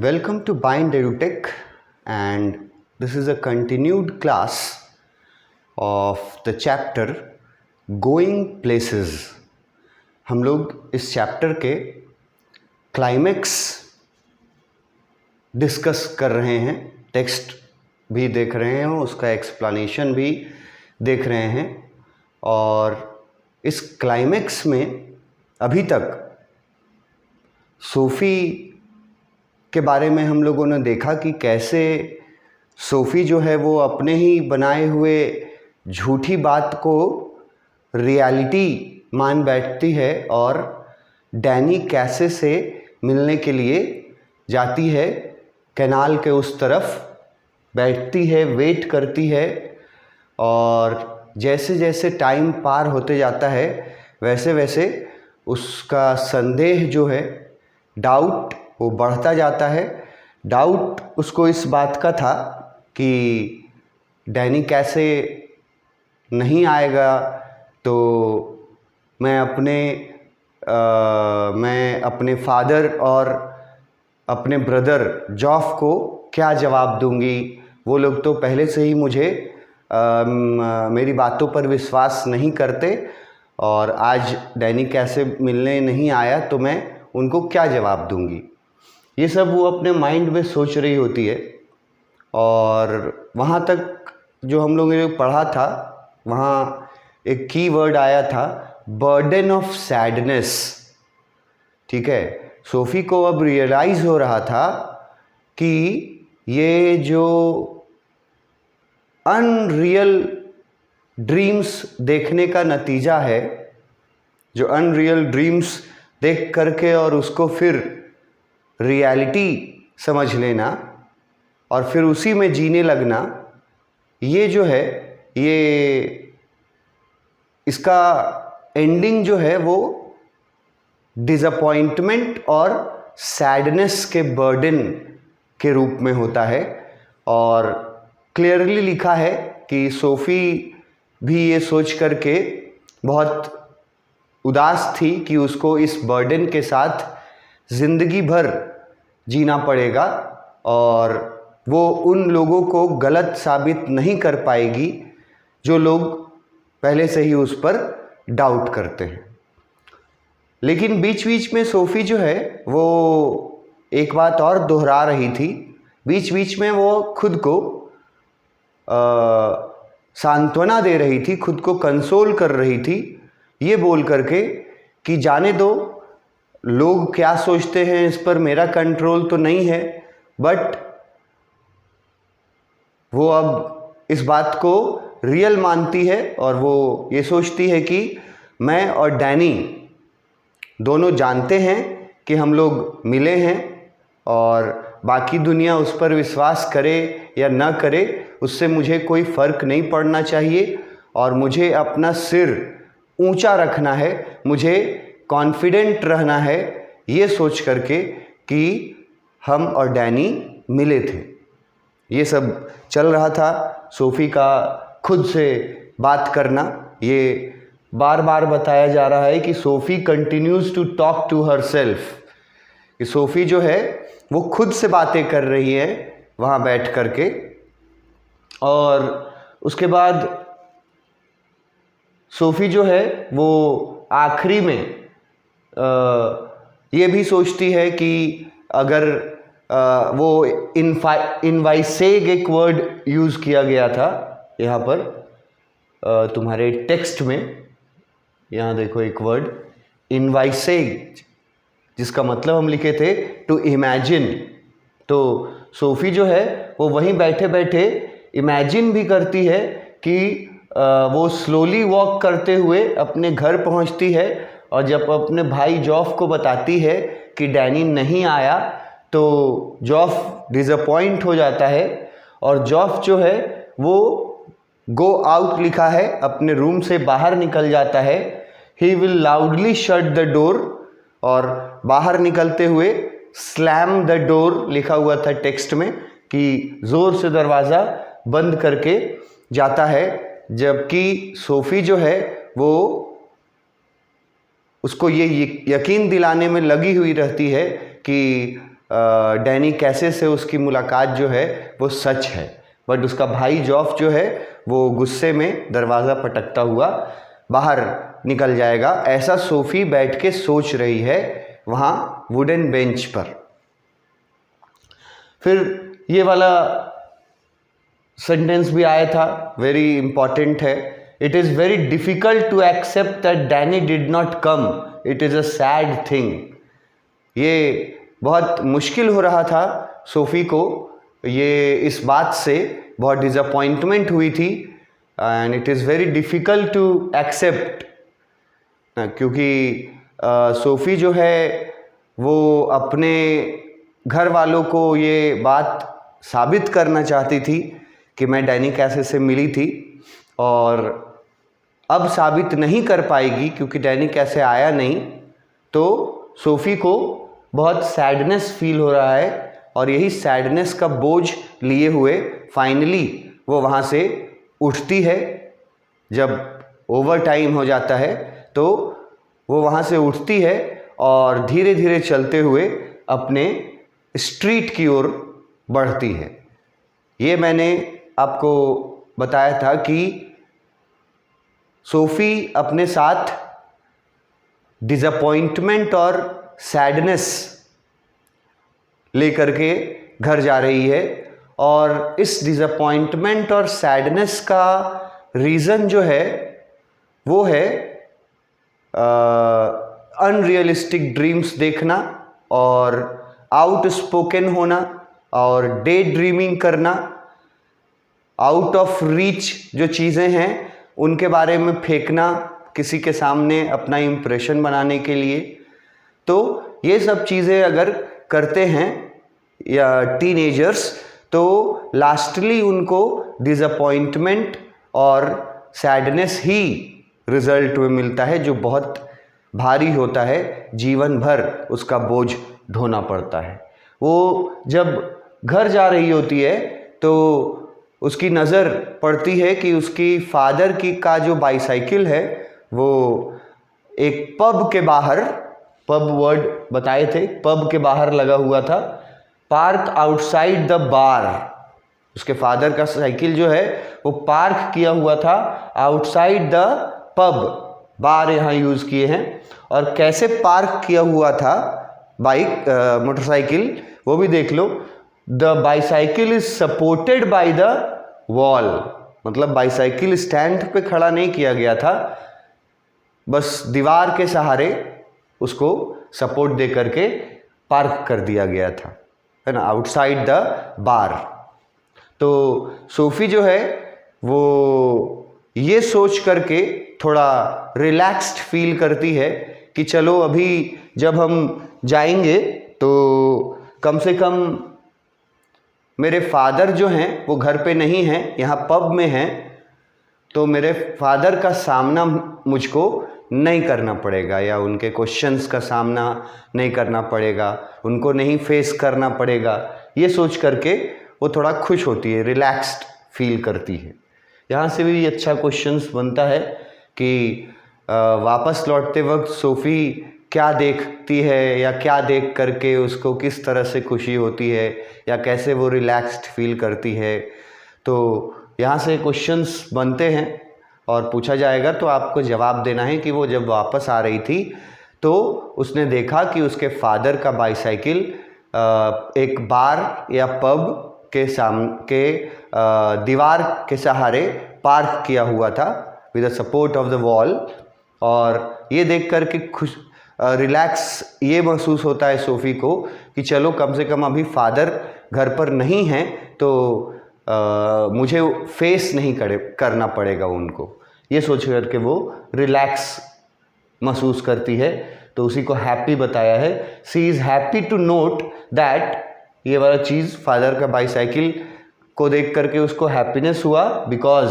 Welcome to Bind EduTech, and this is a continued class of the chapter Going Places. हम लोग इस chapter के climax discuss कर रहे हैं, टेक्स्ट भी देख रहे हैं, उसका एक्सप्लेनेशन भी देख रहे हैं। और इस क्लाइमेक्स में अभी तक सोफ़ी के बारे में हम लोगों ने देखा कि कैसे सोफ़ी जो है वो अपने ही बनाए हुए झूठी बात को रियलिटी मान बैठती है और डैनी कैसे से मिलने के लिए जाती है, कैनाल के उस तरफ बैठती है, वेट करती है। और जैसे जैसे टाइम पार होते जाता है वैसे वैसे उसका संदेह जो है, डाउट, वो बढ़ता जाता है। डाउट उसको इस बात का था कि डैनी कैसे नहीं आएगा तो मैं अपने फादर और अपने ब्रदर जॉफ को क्या जवाब दूंगी। वो लोग तो पहले से ही मुझे मेरी बातों पर विश्वास नहीं करते, और आज डैनी कैसे मिलने नहीं आया तो मैं उनको क्या जवाब दूंगी। ये सब वो अपने माइंड में सोच रही होती है। और वहाँ तक जो हम लोगों ने पढ़ा था, वहाँ एक की वर्ड आया था, बर्डन ऑफ सैडनेस। ठीक है, सोफ़ी को अब रियलाइज़ हो रहा था कि ये जो अनरियल ड्रीम्स देखने का नतीजा है, जो अनरियल ड्रीम्स देख करके और उसको फिर रियलिटी समझ लेना और फिर उसी में जीने लगना, ये जो है, ये इसका एंडिंग जो है वो डिसअपॉइंटमेंट और सैडनेस के बर्डन के रूप में होता है। और क्लियरली लिखा है कि सोफ़ी भी ये सोच करके बहुत उदास थी कि उसको इस बर्डन के साथ ज़िंदगी भर जीना पड़ेगा और वो उन लोगों को गलत साबित नहीं कर पाएगी जो लोग पहले से ही उस पर डाउट करते हैं। लेकिन बीच बीच में सोफ़ी जो है वो एक बात और दोहरा रही थी। बीच बीच में वो खुद को सांत्वना दे रही थी, खुद को कंसोल कर रही थी, ये बोल करके कि जाने दो, लोग क्या सोचते हैं इस पर मेरा कंट्रोल तो नहीं है। बट वो अब इस बात को रियल मानती है और वो ये सोचती है कि मैं और डैनी दोनों जानते हैं कि हम लोग मिले हैं, और बाकी दुनिया उस पर विश्वास करे या ना करे उससे मुझे कोई फ़र्क नहीं पड़ना चाहिए। और मुझे अपना सिर ऊंचा रखना है, मुझे कॉन्फिडेंट रहना है, ये सोच करके कि हम और डैनी मिले थे। ये सब चल रहा था। सोफ़ी का खुद से बात करना, ये बार बार बताया जा रहा है कि Sophie continues to talk to herself, कि सोफ़ी जो है वो खुद से बातें कर रही है वहाँ बैठ करके। और उसके बाद सोफ़ी जो है वो आखिरी में ये भी सोचती है कि अगर वो इनवाइसेग एक वर्ड यूज़ किया गया था यहाँ पर तुम्हारे टेक्स्ट में, यहाँ देखो एक वर्ड इनवाइसेग, जिसका मतलब हम लिखे थे टू इमेजिन। तो सोफ़ी जो है वो वहीं बैठे बैठे इमेजिन भी करती है कि वो स्लोली वॉक करते हुए अपने घर पहुंचती है, और जब अपने भाई जॉफ को बताती है कि डैनी नहीं आया तो जॉफ डिसअपॉइंट हो जाता है। और जॉफ जो है वो गो आउट लिखा है, अपने रूम से बाहर निकल जाता है। He will loudly shut the door, और बाहर निकलते हुए स्लैम द डोर लिखा हुआ था टेक्स्ट में, कि ज़ोर से दरवाज़ा बंद करके जाता है। जबकि सोफ़ी जो है वो उसको ये यकीन दिलाने में लगी हुई रहती है कि डैनी कैसे से उसकी मुलाकात जो है वो सच है, बट उसका भाई जॉफ जो है वो गुस्से में दरवाज़ा पटकता हुआ बाहर निकल जाएगा। ऐसा सोफ़ी बैठ के सोच रही है वहाँ वुडन बेंच पर। फिर ये वाला सेंटेंस भी आया था, वेरी इंपॉर्टेंट है। It is very difficult to accept that Danny did not come, it is a sad thing. ये बहुत मुश्किल हो रहा था सोफ़ी को, ये इस बात से बहुत डिसअपॉइंटमेंट हुई थी, and it is very difficult to accept, क्योंकि सोफ़ी जो है वो अपने घर वालों को ये बात साबित करना चाहती थी कि मैं डैनी कैसे से मिली थी, और अब साबित नहीं कर पाएगी क्योंकि डैनी कैसे आया नहीं। तो सोफ़ी को बहुत सैडनेस फील हो रहा है, और यही सैडनेस का बोझ लिए हुए फाइनली वो वहाँ से उठती है। जब ओवर टाइम हो जाता है तो वो वहाँ से उठती है और धीरे धीरे चलते हुए अपने स्ट्रीट की ओर बढ़ती है। ये मैंने आपको बताया था कि सोफ़ी अपने साथ डिसअपॉइंटमेंट और सैडनेस लेकर के घर जा रही है, और इस डिसअपॉइंटमेंट और सैडनेस का रीज़न जो है वो है अनरियलिस्टिक ड्रीम्स देखना और आउटस्पोकन होना और डे ड्रीमिंग करना, आउट ऑफ रीच जो चीज़ें हैं उनके बारे में फेंकना किसी के सामने अपना इम्प्रेशन बनाने के लिए। तो ये सब चीज़ें अगर करते हैं या टीनेजर्स, तो लास्टली उनको डिसअपॉइंटमेंट और सैडनेस ही रिजल्ट में मिलता है, जो बहुत भारी होता है, जीवन भर उसका बोझ ढोना पड़ता है। वो जब घर जा रही होती है तो उसकी नज़र पड़ती है कि उसकी फादर की का जो बाईसाइकिल है वो एक पब के बाहर, पब वर्ड बताए थे, पब के बाहर लगा हुआ था, पार्क आउटसाइड द बार। उसके फादर का साइकिल जो है वो पार्क किया हुआ था आउटसाइड द पब, बार यहाँ यूज़ किए हैं। और कैसे पार्क किया हुआ था बाइक मोटरसाइकिल वो भी देख लो। The bicycle is supported by the wall, मतलब बाईसाइकिल स्टैंड पे खड़ा नहीं किया गया था, बस दीवार के सहारे उसको सपोर्ट दे करके पार्क कर दिया गया था, है ना, आउटसाइड द बार। तो सोफ़ी जो है वो ये सोच करके थोड़ा रिलैक्स्ड फील करती है कि चलो अभी जब हम जाएंगे तो कम से कम मेरे फादर जो हैं वो घर पे नहीं हैं, यहाँ पब में हैं, तो मेरे फादर का सामना मुझको नहीं करना पड़ेगा, या उनके क्वेश्चंस का सामना नहीं करना पड़ेगा, उनको नहीं फेस करना पड़ेगा। ये सोच करके वो थोड़ा खुश होती है, रिलैक्स्ड फील करती है। यहाँ से भी अच्छा क्वेश्चंस बनता है कि वापस लौटते वक्त सोफ़ी क्या देखती है, या क्या देख करके उसको किस तरह से खुशी होती है, या कैसे वो रिलैक्स्ड फील करती है। तो यहाँ से क्वेश्चंस बनते हैं और पूछा जाएगा, तो आपको जवाब देना है कि वो जब वापस आ रही थी तो उसने देखा कि उसके फादर का बाईसाइकिल एक बार या पब के सामने दीवार के सहारे पार्क किया हुआ था with the support of the wall. और ये देख कर के खुश रिलैक्स ये महसूस होता है सोफ़ी को कि चलो कम से कम अभी फादर घर पर नहीं हैं, तो मुझे फेस नहीं करना पड़ेगा उनको। ये सोच करके वो रिलैक्स महसूस करती है, तो उसी को हैप्पी बताया है। She is happy to note that, ये वाला चीज़ फादर का बाईसाइकिल को देख करके उसको हैप्पीनेस हुआ, because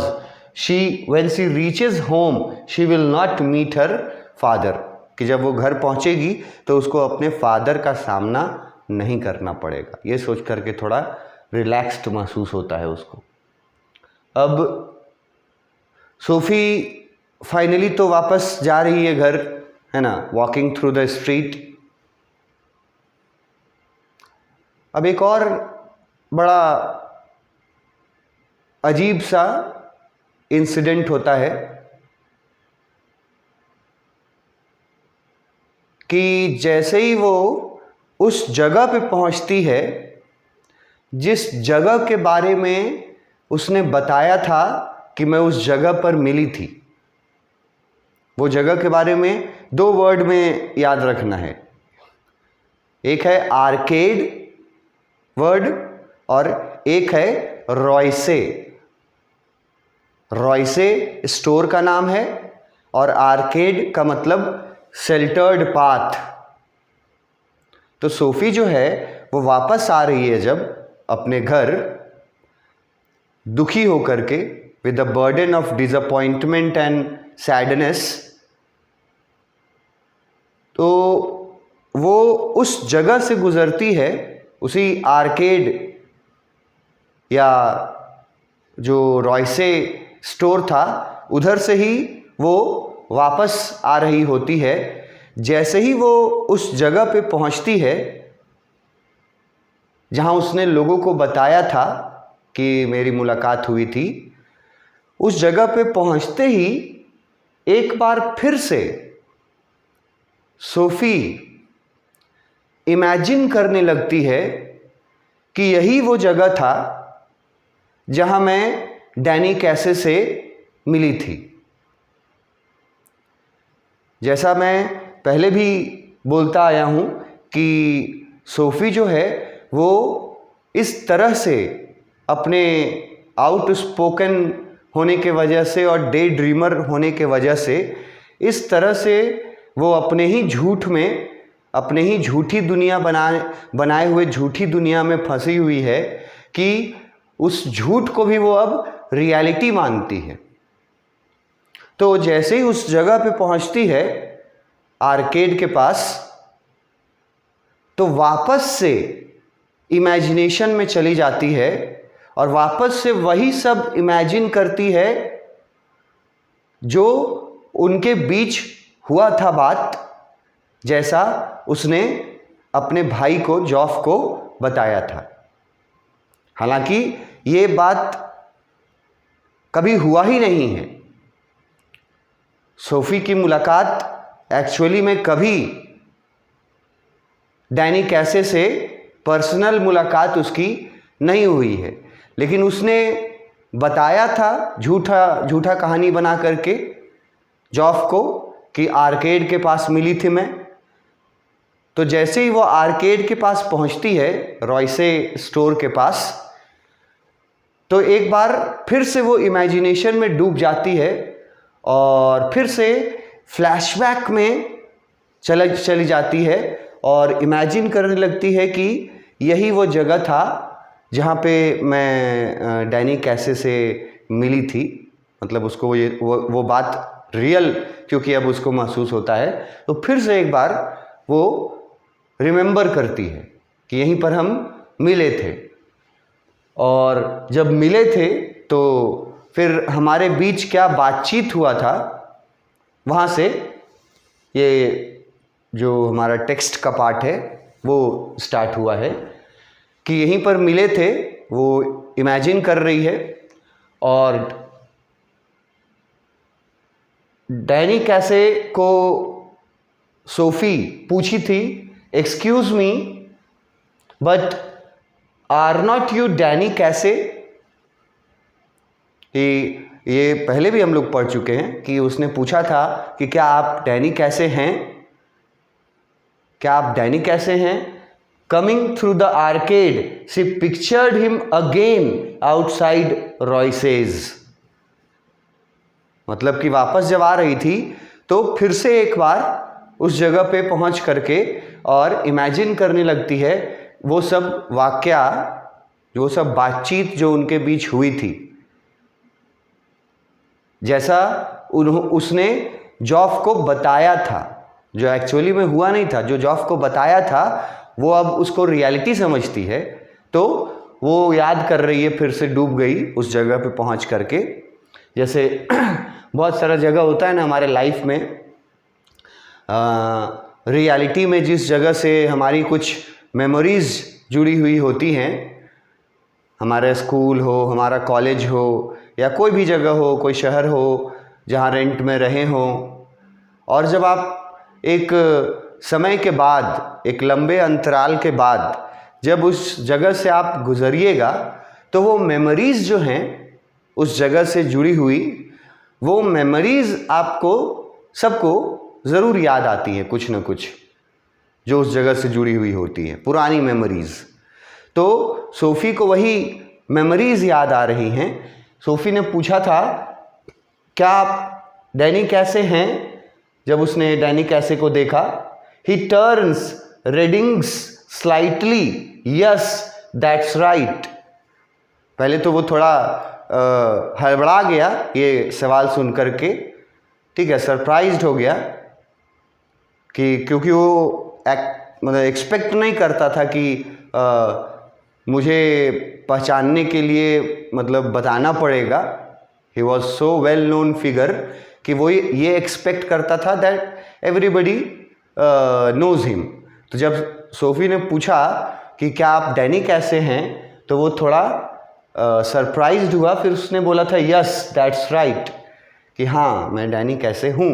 when she reaches home she will not meet her father, कि जब वो घर पहुंचेगी तो उसको अपने फादर का सामना नहीं करना पड़ेगा। ये सोच करके थोड़ा रिलैक्स्ड महसूस होता है उसको। अब सोफ़ी फाइनली तो वापस जा रही है घर, है ना, वॉकिंग थ्रू द स्ट्रीट। अब एक और बड़ा अजीब सा इंसिडेंट होता है कि जैसे ही वो उस जगह पे पहुंचती है जिस जगह के बारे में उसने बताया था कि मैं उस जगह पर मिली थी, वो जगह के बारे में 2 वर्ड में याद रखना है, एक है आर्केड वर्ड और एक है रॉयसे। रॉयसे स्टोर का नाम है और आर्केड का मतलब शेल्टर्ड पाथ। तो सोफी जो है वो वापस आ रही है जब अपने घर, दुखी होकर के, with the burden of disappointment and sadness, तो वो उस जगह से गुजरती है, उसी आर्केड या जो रॉयसे स्टोर था उधर से ही वो वापस आ रही होती है। जैसे ही वो उस जगह पे पहुंचती है जहां उसने लोगों को बताया था कि मेरी मुलाकात हुई थी, उस जगह पे पहुंचते ही एक बार फिर से सोफी इमेजिन करने लगती है कि यही वो जगह था जहां मैं डैनी कैसे से मिली थी। जैसा मैं पहले भी बोलता आया हूं कि सोफी जो है वो इस तरह से अपने आउट स्पोकन होने के वजह से और डे ड्रीमर होने के वजह से इस तरह से वो अपने ही झूठ में, अपने ही झूठी दुनिया बनाए हुए झूठी दुनिया में फंसी हुई है कि उस झूठ को भी वो अब रियलिटी मानती है। तो जैसे ही उस जगह पे पहुंचती है आर्केड के पास, तो वापस से इमेजिनेशन में चली जाती है और वापस से वही सब इमेजिन करती है जो उनके बीच हुआ था बात, जैसा उसने अपने भाई को, जॉफ को बताया था। हालांकि ये बात कभी हुआ ही नहीं है। सोफी की मुलाकात एक्चुअली में कभी डैनी कैसे से पर्सनल मुलाकात उसकी नहीं हुई है, लेकिन उसने बताया था झूठा कहानी बना करके जॉफ को कि आर्केड के पास मिली थी मैं। तो जैसे ही वो आर्केड के पास पहुंचती है, रॉयसे स्टोर के पास, तो एक बार फिर से वो इमेजिनेशन में डूब जाती है और फिर से फ्लैशबैक में चली जाती है और इमेजिन करने लगती है कि यही वो जगह था जहाँ पे मैं डैनी कैसे से मिली थी। मतलब उसको वो बात रियल, क्योंकि अब उसको महसूस होता है, तो फिर से एक बार वो रिमेंबर करती है कि यहीं पर हम मिले थे और जब मिले थे तो फिर हमारे बीच क्या बातचीत हुआ था, वहाँ से ये जो हमारा टेक्स्ट का पार्ट है वो स्टार्ट हुआ है कि यहीं पर मिले थे। वो इमेजिन कर रही है और डैनी कैसे को सोफी पूछी थी, excuse me but are not you Danny कैसे। ये पहले भी हम लोग पढ़ चुके हैं कि उसने पूछा था कि क्या आप डैनी कैसे हैं, क्या आप डैनी कैसे हैं। Coming through the arcade she pictured him again outside Royce's. मतलब कि वापस जब आ रही थी तो फिर से एक बार उस जगह पे पहुंच करके और इमेजिन करने लगती है वो सब वाकया, वो सब बातचीत जो उनके बीच हुई थी, जैसा उसने जॉफ को बताया था, जो एक्चुअली में हुआ नहीं था। जो जॉफ को बताया था वो अब उसको रियलिटी समझती है, तो वो याद कर रही है, फिर से डूब गई उस जगह पे पहुंच करके। जैसे बहुत सारा जगह होता है ना हमारे लाइफ में, रियलिटी में जिस जगह से हमारी कुछ मेमोरीज जुड़ी हुई होती हैं। हमारा स्कूल हो, हमारा कॉलेज हो, या कोई भी जगह हो, कोई शहर हो जहाँ रेंट में रहे हों। और जब आप एक समय के बाद, एक लंबे अंतराल के बाद जब उस जगह से आप गुजरिएगा, तो वो मेमोरीज़ जो हैं उस जगह से जुड़ी हुई, वो मेमोरीज़ आपको सबको ज़रूर याद आती हैं, कुछ न कुछ जो उस जगह से जुड़ी हुई होती हैं, पुरानी मेमोरीज़। तो सोफ़ी को वही मेमोरीज़ याद आ रही हैं। सोफ़ी ने पूछा था, क्या आप डैनी कैसे हैं? जब उसने डैनी कैसे को देखा, he turns reddens slightly, yes that's right. पहले तो वो थोड़ा हड़बड़ा गया ये सवाल सुन करके, ठीक है, सरप्राइज्ड हो गया कि क्योंकि वो मतलब एक्सपेक्ट नहीं करता था कि मुझे पहचानने के लिए मतलब बताना पड़ेगा। He was so well known figure कि वो ये एक्सपेक्ट करता था दैट एवरीबडी नोज हिम। तो जब सोफ़ी ने पूछा कि क्या आप डैनी कैसे हैं, तो वो थोड़ा सरप्राइज्ड हुआ। फिर उसने बोला था यस दैट्स राइट, कि हाँ मैं डैनी कैसे हूँ,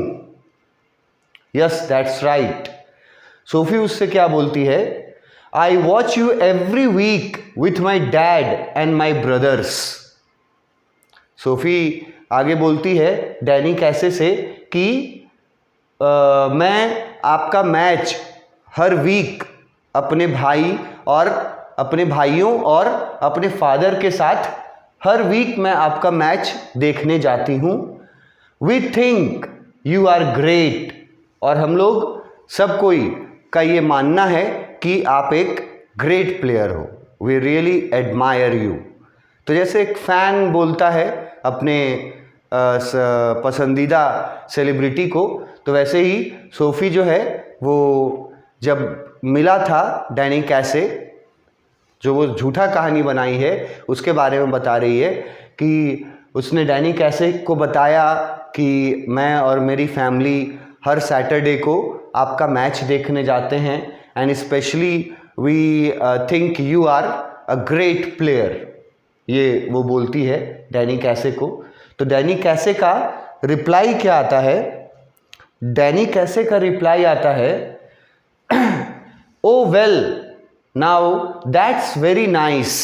यस दैट्स राइट। सोफ़ी उससे क्या बोलती है, I watch you every week with my dad and my brothers. Sophie आगे बोलती है डैनी कैसे से कि मैं आपका मैच हर वीक अपने भाइयों और अपने फादर के साथ हर वीक मैं आपका मैच देखने जाती हूँ। We think you are great, और हम लोग सब कोई का ये मानना है कि आप एक ग्रेट प्लेयर हो। We really admire you. तो जैसे एक फ़ैन बोलता है अपने पसंदीदा सेलिब्रिटी को, तो वैसे ही सोफ़ी जो है वो जब मिला था डैनी कैसे, जो वो झूठा कहानी बनाई है उसके बारे में बता रही है कि उसने डैनी कैसे को बताया कि मैं और मेरी फैमिली हर सैटरडे को आपका मैच देखने जाते हैं, and specially we think you are a great player. ये वो बोलती है डैनी कैसे को। तो डैनी कैसे का रिप्लाई क्या आता है? डैनी कैसे का रिप्लाई आता है, oh well now that's very nice.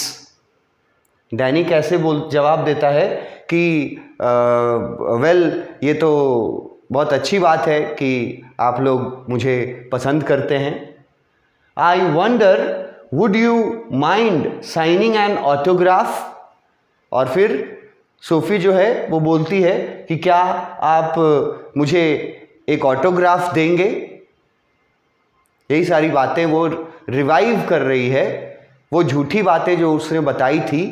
Danny कैसे जवाब देता है कि वेल ये तो बहुत अच्छी बात है कि आप लोग मुझे पसंद करते हैं। I wonder would you mind signing an autograph. और फिर सोफ़ी जो है वो बोलती है कि क्या आप मुझे एक ऑटोग्राफ देंगे। यही सारी बातें वो रिवाइव कर रही है, वो झूठी बातें जो उसने बताई थी,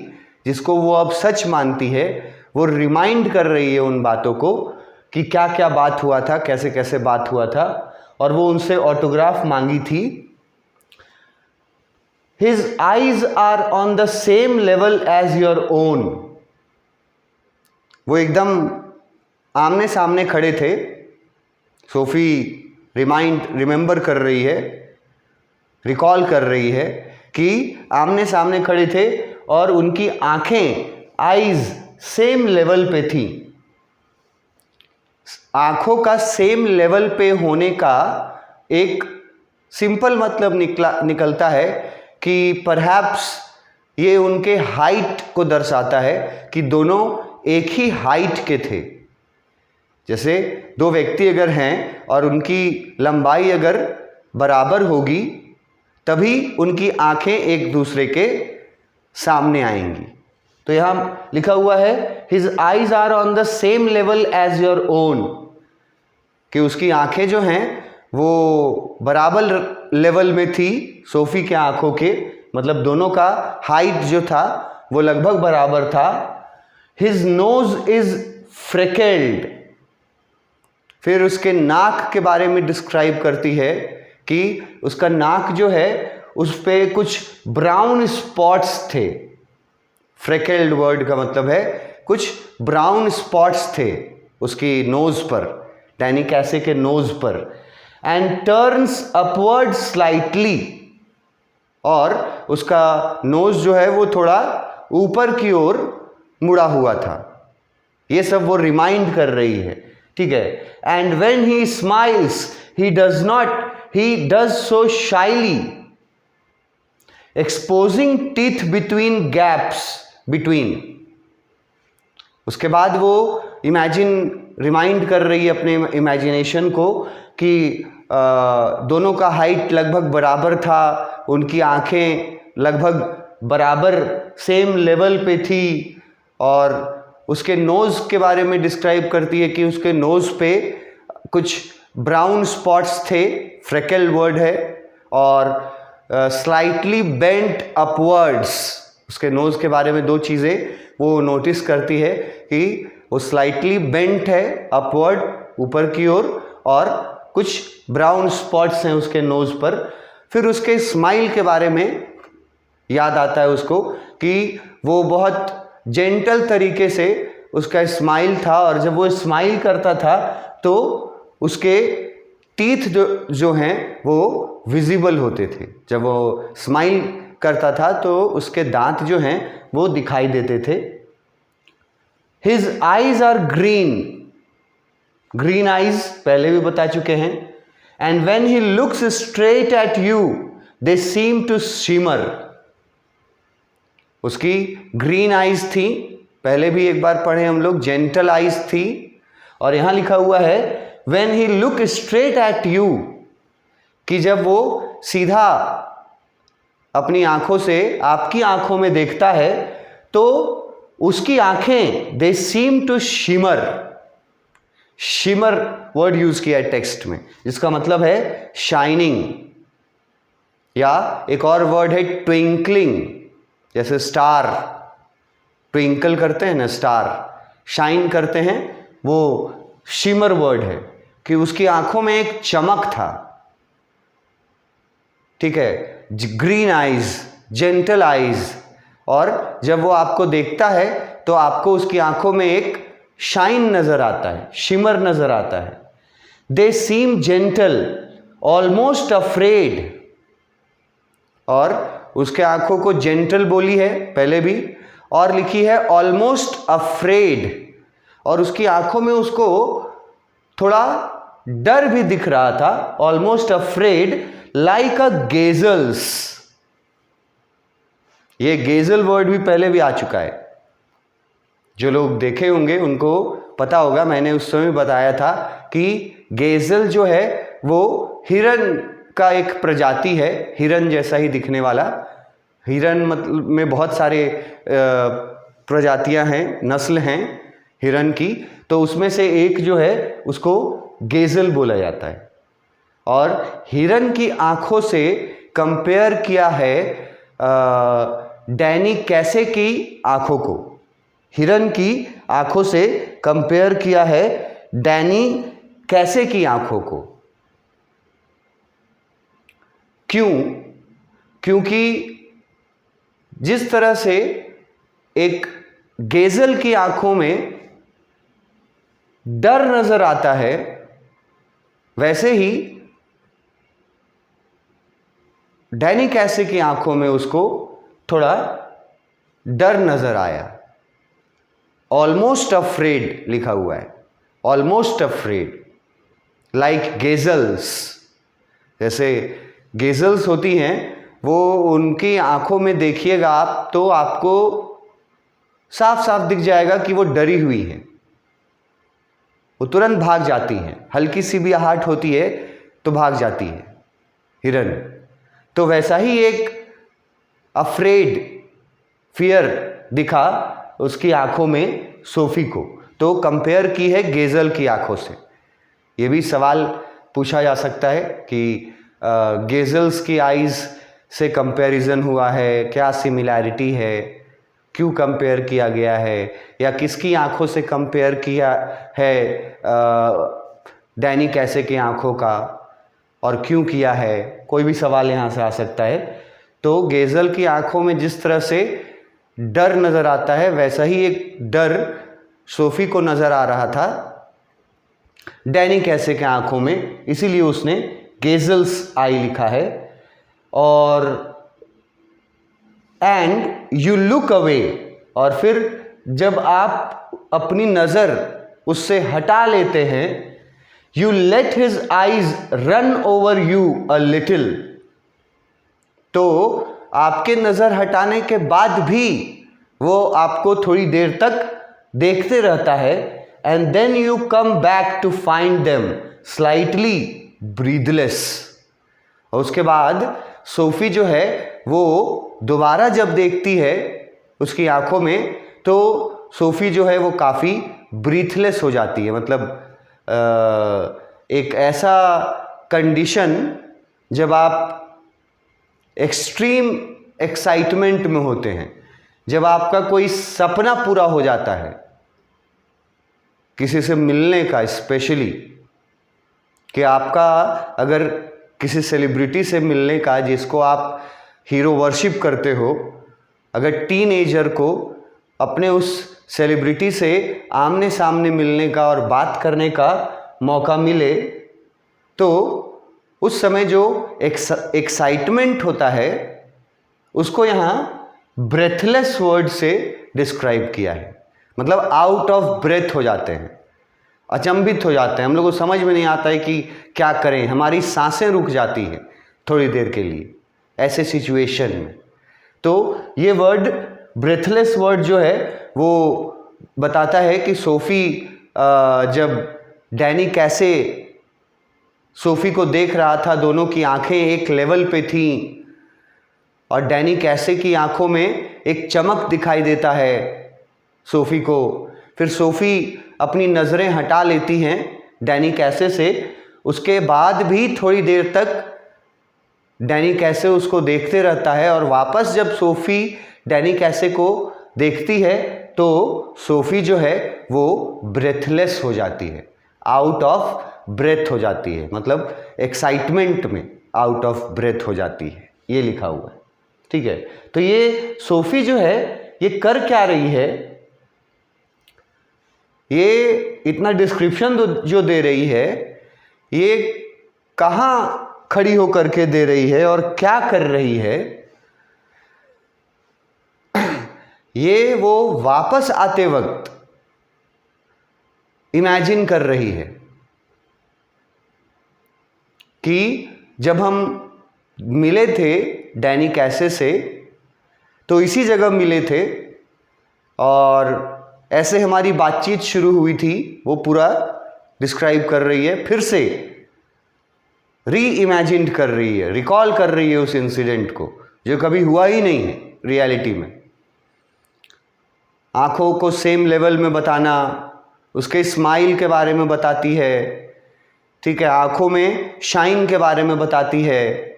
जिसको वो अब सच मानती है, वो रिमाइंड कर रही है उन बातों को कि क्या क्या बात हुआ था, कैसे कैसे बात हुआ था, और वो उनसे ऑटोग्राफ मांगी थी। His eyes are on the same level as your own। वो एकदम आमने सामने खड़े थे। सोफ़ी रिमेंबर कर रही है, रिकॉल कर रही है कि आमने सामने खड़े थे और उनकी आंखें, आईज सेम लेवल पे थी। आंखों का सेम लेवल पे होने का एक सिंपल मतलब निकलता है कि परहैप्स ये उनके हाइट को दर्शाता है कि दोनों एक ही हाइट के थे। जैसे दो व्यक्ति अगर हैं और उनकी लंबाई अगर बराबर होगी तभी उनकी आंखें एक दूसरे के सामने आएंगी। तो यहाँ लिखा हुआ है his eyes are on the same level as your own, कि उसकी आंखें जो हैं वो बराबर लेवल में थी सोफ़ी के आंखों के, मतलब दोनों का हाइट जो था वो लगभग बराबर था। His nose is freckled. फिर उसके नाक के बारे में डिस्क्राइब करती है कि उसका नाक जो है उस पे कुछ ब्राउन स्पॉट्स थे। फ्रेकेल्ड वर्ड का मतलब है कुछ ब्राउन स्पॉट्स थे उसकी नोज पर, डैनी कैसे के नोज पर। And turns upward slightly. और उसका नोज जो है वो थोड़ा ऊपर की ओर मुड़ा हुआ था। ये सब वो रिमाइंड कर रही है, ठीक है। And when he smiles he does so shyly, exposing teeth between gaps between. उसके बाद वो रिमाइंड कर रही है अपने इमेजिनेशन को कि दोनों का हाइट लगभग बराबर था, उनकी आंखें लगभग बराबर सेम लेवल पे थी, और उसके नोज़ के बारे में डिस्क्राइब करती है कि उसके नोज़ पे कुछ ब्राउन स्पॉट्स थे, फ्रेकल वर्ड है, और स्लाइटली बेंट अपवर्ड्स। उसके नोज़ के बारे में दो चीज़ें वो नोटिस करती है कि वो स्लाइटली बेंट है अपवर्ड, ऊपर की ओर, और कुछ ब्राउन स्पॉट्स हैं उसके नोज़ पर। फिर उसके स्माइल के बारे में याद आता है उसको कि वो बहुत जेंटल तरीके से उसका स्माइल था, और जब वो स्माइल करता था तो उसके टीथ जो हैं वो विजिबल होते थे। जब वो स्माइल करता था तो उसके दांत जो हैं वो दिखाई देते थे। His eyes are green eyes, पहले भी बता चुके हैं। And when he looks straight at you, they seem to shimmer. उसकी ग्रीन आइज थी, पहले भी एक बार पढ़े हम लोग, जेंटल आइज थी, और यहां लिखा हुआ है when he look straight at you, कि जब वो सीधा अपनी आंखों से आपकी आंखों में देखता है तो उसकी आंखें they seem to shimmer. Shimmer word use किया है टेक्स्ट में, जिसका मतलब है शाइनिंग, या एक और वर्ड है ट्विंकलिंग, जैसे स्टार ट्विंकल करते हैं ना, स्टार शाइन करते हैं, वो शिमर वर्ड है कि उसकी आंखों में एक चमक था, ठीक है। ग्रीन आइज, जेंटल आइज, और जब वो आपको देखता है तो आपको उसकी आंखों में एक शाइन नजर आता है, शिमर नजर आता है। दे सीम जेंटल ऑलमोस्ट अफ्रेड, और उसके आंखों को जेंटल बोली है पहले भी, और लिखी है ऑलमोस्ट अफ्रेड, और उसकी आंखों में उसको थोड़ा डर भी दिख रहा था। ऑलमोस्ट अफ्रेड लाइक अ गेजल्स, ये गेजल वर्ड भी पहले भी आ चुका है, जो लोग देखे होंगे उनको पता होगा। मैंने उस समय बताया था कि गेजल जो है वो हिरन का एक प्रजाति है, हिरन जैसा ही दिखने वाला। हिरन मतलब में बहुत सारे प्रजातियां हैं, नस्ल हैं हिरन की, तो उसमें से एक जो है उसको गेजल बोला जाता है। और हिरन की आंखों से कंपेयर किया है डैनी कैसे की आंखों को, हिरन की आंखों से कंपेयर किया है डैनी कैसे की आंखों को। क्यों? क्योंकि जिस तरह से एक गेजल की आंखों में डर नजर आता है, वैसे ही डैनी कैसे की आंखों में उसको थोड़ा डर नजर आया। ऑलमोस्ट अफ्रेड लिखा हुआ है, ऑलमोस्ट अफ्रेड लाइक गेजल्स, जैसे गेजल्स होती हैं वो उनकी आंखों में देखिएगा आप तो आपको साफ साफ दिख जाएगा कि वो डरी हुई है, वो तुरंत भाग जाती हैं, हल्की सी भी आहट होती है तो भाग जाती है हिरन। तो वैसा ही एक अफ्रेड, फियर दिखा उसकी आंखों में सोफी को, तो कंपेयर की है गेजल की आंखों से। ये भी सवाल पूछा जा सकता है कि गेजल्स की आईज से कंपैरिजन हुआ है, क्या सिमिलैरिटी है, क्यों कंपेयर किया गया है, या किसकी आंखों से कंपेयर किया है डैनी कैसे की आंखों का, और क्यों किया है, कोई भी सवाल यहाँ से आ सकता है। तो गेजल की आंखों में जिस तरह से डर नज़र आता है, वैसा ही एक डर सोफी को नज़र आ रहा था डैनी कैसे के आंखों में, इसीलिए उसने गेजल्स आई लिखा है। और एंड यू लुक अवे, और फिर जब आप अपनी नज़र उससे हटा लेते हैं, you let his eyes run over you a little, तो आपके नज़र हटाने के बाद भी वो आपको थोड़ी देर तक देखते रहता है, and then you come back to find them slightly breathless. और उसके बाद सोफी जो है वो दोबारा जब देखती है उसकी आंखों में, तो सोफी जो है वो काफ़ी ब्रीथलेस हो जाती है। मतलब एक ऐसा कंडीशन जब आप एक्सट्रीम एक्साइटमेंट में होते हैं, जब आपका कोई सपना पूरा हो जाता है किसी से मिलने का, स्पेशली कि आपका अगर किसी सेलिब्रिटी से मिलने का जिसको आप हीरो वर्शिप करते हो, अगर टीनेजर को अपने उस सेलिब्रिटी से आमने सामने मिलने का और बात करने का मौका मिले, तो उस समय जो एक्साइटमेंट होता है उसको यहाँ ब्रेथलेस वर्ड से डिस्क्राइब किया है। मतलब आउट ऑफ ब्रेथ हो जाते हैं, अचंभित हो जाते हैं, हम लोग को समझ में नहीं आता है कि क्या करें, हमारी सांसें रुक जाती हैं थोड़ी देर के लिए ऐसे सिचुएशन में। तो ये वर्ड ब्रेथलेस वर्ड जो है वो बताता है कि सोफ़ी जब डैनी कैसे सोफ़ी को देख रहा था, दोनों की आंखें एक लेवल पे थीं और डैनी कैसे की आंखों में एक चमक दिखाई देता है सोफ़ी को। फिर सोफ़ी अपनी नज़रें हटा लेती हैं डैनी कैसे से, उसके बाद भी थोड़ी देर तक डैनी कैसे उसको देखते रहता है, और वापस जब सोफ़ी डैनी कैसे को देखती है तो सोफ़ी जो है वो ब्रेथलेस हो जाती है, आउट ऑफ ब्रेथ हो जाती है, मतलब एक्साइटमेंट में आउट ऑफ ब्रेथ हो जाती है, ये लिखा हुआ है। ठीक है, तो ये सोफ़ी जो है ये कर क्या रही है, ये इतना डिस्क्रिप्शन जो दे रही है, ये कहाँ खड़ी होकर के दे रही है और क्या कर रही है, ये वो वापस आते वक्त इमेजिन कर रही है कि जब हम मिले थे डैनी कैसे से तो इसी जगह मिले थे और ऐसे हमारी बातचीत शुरू हुई थी, वो पूरा डिस्क्राइब कर रही है, फिर से री इमेजिन कर रही है, रिकॉल कर रही है उस इंसिडेंट को जो कभी हुआ ही नहीं है रियलिटी में। आंखों को सेम लेवल में बताना, उसके स्माइल के बारे में बताती है, ठीक है, आंखों में शाइन के बारे में बताती है,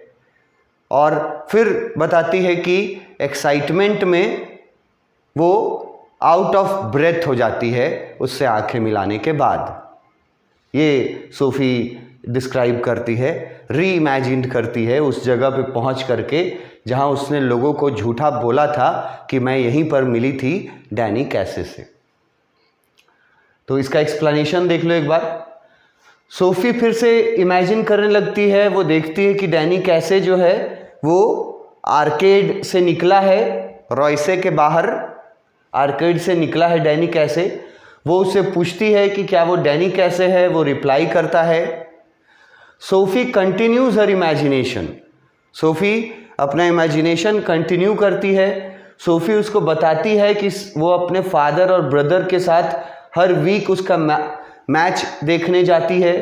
और फिर बताती है कि एक्साइटमेंट में वो आउट ऑफ ब्रेथ हो जाती है उससे आंखें मिलाने के बाद। ये सोफ़ी डिस्क्राइब करती है, री इमेजिन करती है उस जगह पे पहुंच करके जहां उसने लोगों को झूठा बोला था कि मैं यहीं पर मिली थी डैनी कैसे से। तो इसका एक्सप्लेनेशन देख लो एक बार। सोफ़ी फिर से इमेजिन करने लगती है, वो देखती है कि डैनी कैसे जो है वो आर्केड से निकला है, रॉयसे के बाहर आर्केड से निकला है डैनी कैसे। वो उससे पूछती है कि क्या वो डैनी कैसे है, वो रिप्लाई करता है। सोफ़ी कंटिन्यूज हर इमेजिनेशन, सोफ़ी अपना इमेजिनेशन कंटिन्यू करती है। सोफ़ी उसको बताती है कि वो अपने फादर और ब्रदर के साथ हर वीक उसका मैच देखने जाती है,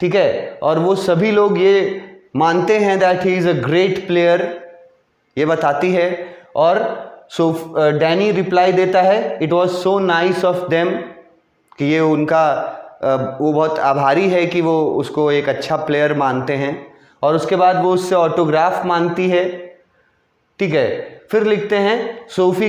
ठीक है, और वो सभी लोग ये मानते हैं that he is a great player, ये बताती है। और डैनी रिप्लाई देता है it was so nice of them, कि ये उनका वो बहुत आभारी है कि वो उसको एक अच्छा प्लेयर मानते हैं, और उसके बाद वो उससे ऑटोग्राफ मांगती है, ठीक है। फिर लिखते हैं सोफ़ी